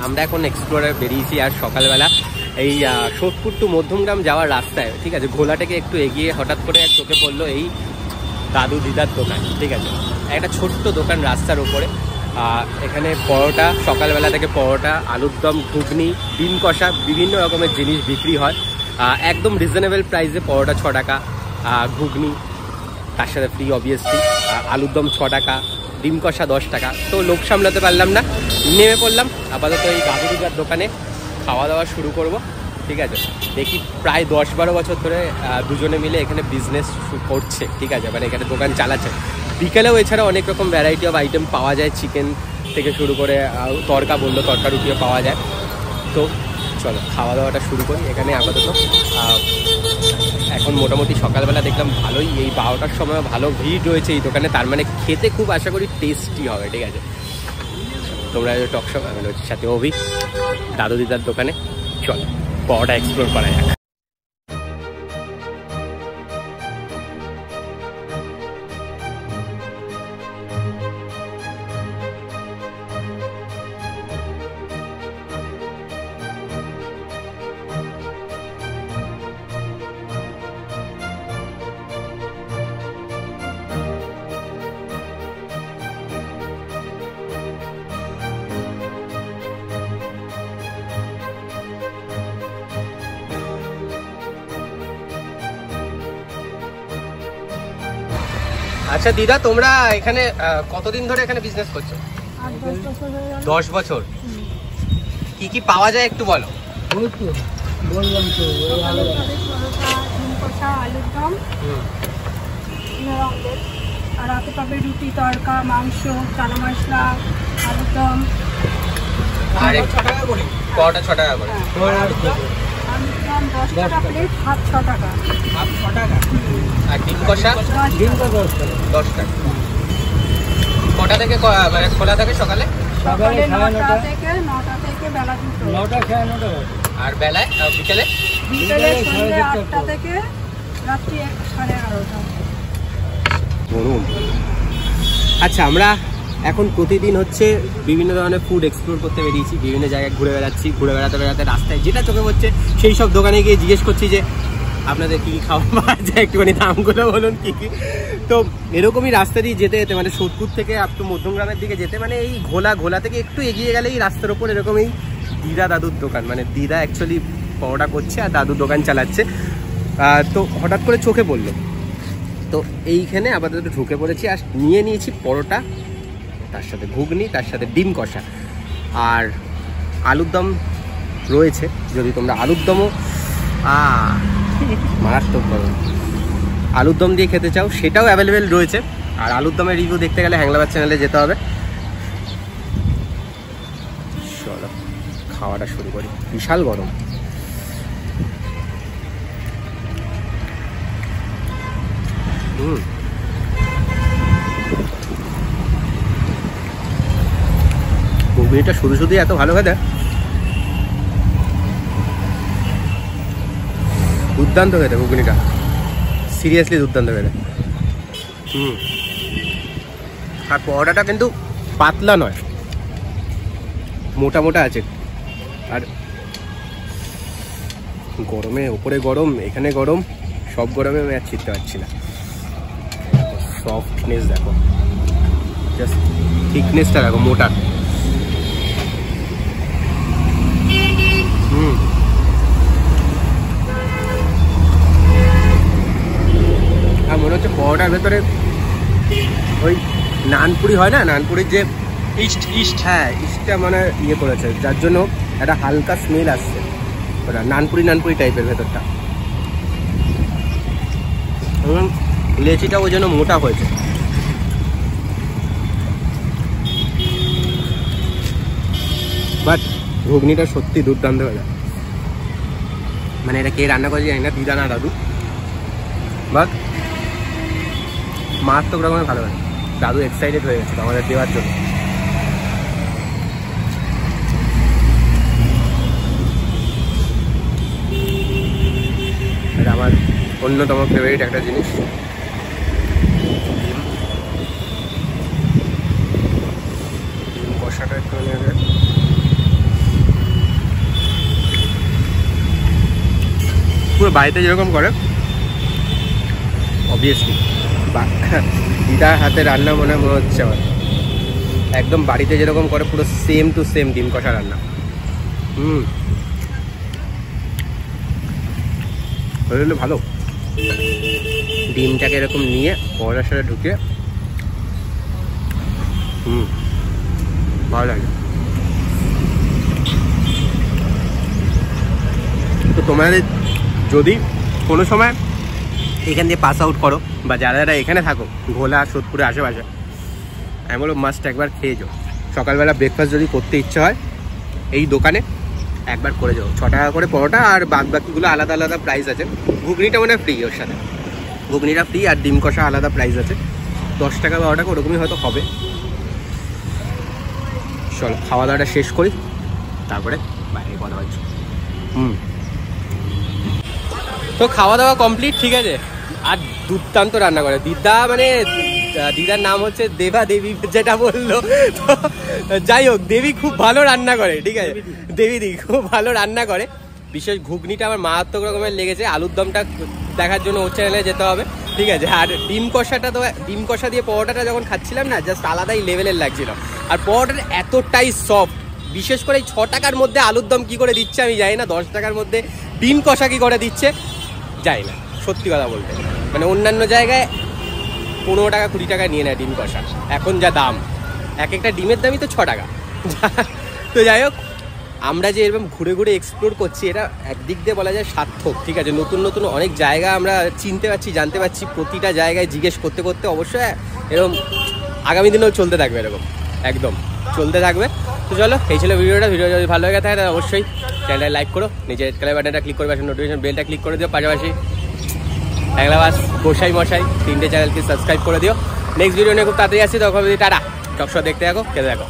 আমরা এখন এক্সপ্লোরে বেরিয়েছি আর সকালবেলা এই সোদপুর টু মধ্যমগ্রাম যাওয়ার রাস্তায়, ঠিক আছে, ঘোলাটাকে একটু এগিয়ে হঠাৎ করে চোখে পড়লো এই দাদু দিদার দোকান, ঠিক আছে, একটা ছোট্ট দোকান রাস্তার উপরে। এখানে পরোটা, সকালবেলা থেকে পরোটা, আলুর দম, ঘুগনি, ডিম কষা, বিভিন্ন রকমের জিনিস বিক্রি হয় একদম রিজনেবল প্রাইসে। পরোটা 6 টাকা, ঘুগনি তার সাথে ফ্রি অবভিয়াসলি, আলুর দম 6 টাকা, ডিম কষা 10 টাকা। তো লোক সামলাতে পারলাম না, নেমে পড়লাম আপাতত এই দাদু দিদার দোকানে খাওয়া দাওয়া শুরু করব, ঠিক আছে। দেখি প্রায় 10-12 বছর ধরে দুজনে মিলে এখানে বিজনেস করছে, ঠিক আছে, মানে এখানে দোকান চালাচ্ছে। বিকেলেও এছাড়া অনেক রকম ভ্যারাইটি অফ আইটেম পাওয়া যায়, চিকেন থেকে শুরু করে তরকা বললো, তরকা রুটিও পাওয়া যায়। তো চলো খাওয়া দাওয়াটা শুরু করি। এখানে আপাতত এখন মোটামুটি সকালবেলা দেখলাম ভালোই, এই 12টার সময় ভালো ভিড় রয়েছে এই দোকানে, তার মানে খেতে খুব আশা করি টেস্টি হবে, ঠিক আছে। তোমরা টকশপ সাথে অভি দাদু দিদার দোকানে চলো পরোটা এক্সপ্লোর করা যাক। আচ্ছা দিদা, তোমরা এখানে কতদিন ধরে এখানে বিজনেস করছো? 10 বছর। কি কি পাওয়া যায় একটু বলো। আর রাতে পাবে রুটি, তরকা, মাংস, চানা মশলা, আলুর দম। আর 6 টাকা করে পরোটা, 6 টাকা করে। আলুর দম 10 টাকা প্লেট, ভাত 6 টাকা। ভাত 6 টাকা। আর ডিম কষা 10 টাকা। কটা থেকে মানে খোলা থাকে সকালে? সকালে 9টা থেকে বেলা 2টো। আর বেলায় বিকেলে? বিকেলে সন্ধ্যে 8টা থেকে রাত্রি 11:30টা। গরম। আচ্ছা, আমরা এখন প্রতিদিন হচ্ছে বিভিন্ন ধরনের ফুড এক্সপ্লোর করতে বেরিয়েছি, বিভিন্ন জায়গায় ঘুরে বেড়াচ্ছি। ঘুরে বেড়াতে বেড়াতে রাস্তায় যেটা চোখে হচ্ছে সেই সব দোকানে গিয়ে জিজ্ঞেস করছি যে আপনাদের কী কী খাওয়া পাওয়া যায়, একটুখানি দামগুলো বলুন কী কী। তো এরকমই রাস্তা দিয়ে যেতে যেতে মানে সোদপুর থেকে আপ টু মধ্যমগ্রামের দিকে যেতে, মানে এই ঘোলা থেকে একটু এগিয়ে গেলে এই রাস্তার ওপর এরকম এই দিদা দাদুর দোকান, মানে দিদা অ্যাকচুয়ালি পরোটা করছে আর দাদুর দোকান চালাচ্ছে। তো হঠাৎ করে চোখে পড়লো, তো এইখানে আপাতত ঢুকে পড়েছি আর নিয়ে নিয়েছি পরোটা, তার সাথে ঘুগনি, তার সাথে ডিম কষা আর আলুর দম রয়েছে। যদি তোমরা আলুর দমও মারাত্মক গরম আলুর দম দিয়ে খেতে চাও সেটাও অ্যাভেলেবেল রয়েছে। আর আলুর দমের রিভিউ দেখতে গেলে হ্যাংলাবাদ চ্যানেলে যেতে হবে। চলো খাওয়াটা শুরু করি। বিশাল গরম। ঘুগনিটা শুধুই এত ভালো খেতে, দুর্দান্ত খেতে ঘুগনিটা, সিরিয়াসলি দুর্দান্ত খেতে। আর পরোটাটা কিন্তু পাতলা নয়, মোটা মোটা আছে। আর গরমে ওপরে গরম, এখানে গরম, সব গরমে আমি আর ছিটতে পারছি না। সফটনেস দেখো, জাস্ট থিকনেসটা দেখো, মোটা। আর মনে হচ্ছে পরোটার ভেতরে ওই নানপুরি হয় না, নানপুরির যে ইস্ট, হ্যাঁ ইস্টটা মানে ইয়ে করেছে, যার জন্য একটা হালকা স্মেল আসছে। ওটা নানপুরি টাইপের ভেতরটা, এবং লেচিটা ওই জন্য মোটা হয়েছে। বাট ঘুগনিটা সত্যি দুর্দান্ত হয়ে যায়। মানে এটা কে রান্না করেছে জানি না, দিদা না দাদু, বাট মারাত্মক রকমের ভালো লাগে। দাদু এক্সাইটেড হয়ে গেছে আমাদের দেওয়ার জন্য। এটা আমার অন্যতম ফেভারিট একটা জিনিস। ডিম কষাটা একটু বাড়িতে যেরকম করে অবভিয়াসলি দিদার হাতে রান্না মনে হচ্ছে আমার একদম বাড়িতে যেরকম করে পুরো সেম টু সেম ডিম কষা রান্না। ভালো ডিমটাকে এরকম নিয়ে পরোটার সাথে ঢুকে ভালো লাগে। তো তোমাদের যদি কোনো সময় এখান দিয়ে পাস আউট করো বা যারা যারা এখানে থাকো ঘোলা সোদপুরে আশেপাশে, আমি বলবো মাস্ট একবার খেয়ে যাও। সকালবেলা ব্রেকফাস্ট যদি করতে ইচ্ছে হয় এই দোকানে একবার করে যাও। 6 টাকা করে পরোটা, আর বাদ বাকিগুলো আলাদা আলাদা প্রাইস আছে। ঘুগনিটা মানে ফ্রি, ওর সাথে ঘুগনিটা ফ্রি, আর ডিম কষা আলাদা প্রাইস আছে। 10 টাকা 12 টাকা ওরকমই হয়তো হবে। চলো খাওয়া দাওয়াটা শেষ করি, তারপরে বাইরে কথা বলছি। তো খাওয়া দাওয়া কমপ্লিট, ঠিক আছে। আর দুর্দান্ত রান্না করে দিদা, মানে দিদার নাম হচ্ছে দেবা দেবী যেটা বললো। তো যাই হোক, দেবী খুব ভালো রান্না করে, ঠিক আছে। দেবীদি খুব ভালো রান্না করে। বিশেষ ঘুগনিটা আমার মারাত্মক রকমের লেগেছে। আলুর দমটা দেখার জন্য ওর চ্যানেলে যেতে হবে, ঠিক আছে। আর ডিম কষাটা, তো ডিম কষা দিয়ে পরোটাটা যখন খাচ্ছিলাম না, জাস্ট আলাদাই লেভেলের লাগছিল। আর পরোটাটা এতটাই সফট, বিশেষ করে এই 6 টাকার মধ্যে আলুর দম কী করে দিচ্ছে আমি জানি না, 10 টাকার মধ্যে ডিম কষা কী করে দিচ্ছে জানি না, সত্যি কথা বলতে। মানে অন্যান্য জায়গায় 15 টাকা 20 টাকা নিয়ে নেয় ডিম কষা, এখন যা দাম, এক একটা ডিমের দামই তো 6 টাকা। তো যাই হোক, আমরা যে এরকম ঘুরে ঘুরে এক্সপ্লোর করছি, এটা একদিক দিয়ে বলা যায় সার্থক, ঠিক আছে। নতুন নতুন অনেক জায়গা আমরা চিনতে পারছি, জানতে পারছি। প্রতিটা জায়গায় জিজ্ঞেস করতে করতে অবশ্যই এরকম আগামী দিনেও চলতে থাকবে, এরকম একদম চলতে থাকবে। তো চলো, এই ছিল ভিডিওটা। ভিডিও যদি ভালো লাগে থাকে তাহলে অবশ্যই চ্যানেলটা লাইক করো, নিজের রেড কালার বাটনটা ক্লিক করে নোটিফিকেশন বেলটা ক্লিক করে দিও, পাশাপাশি একলাবাস গোসাই মশাই 3টে চ্যানেলকে সাবস্ক্রাইব করে দিও। নেক্সট ভিডিও নিয়ে খুব তাড়াতাড়ি আসছি, তখন টাটা। টকশো দেখতে থাকো, খেতে থাকো।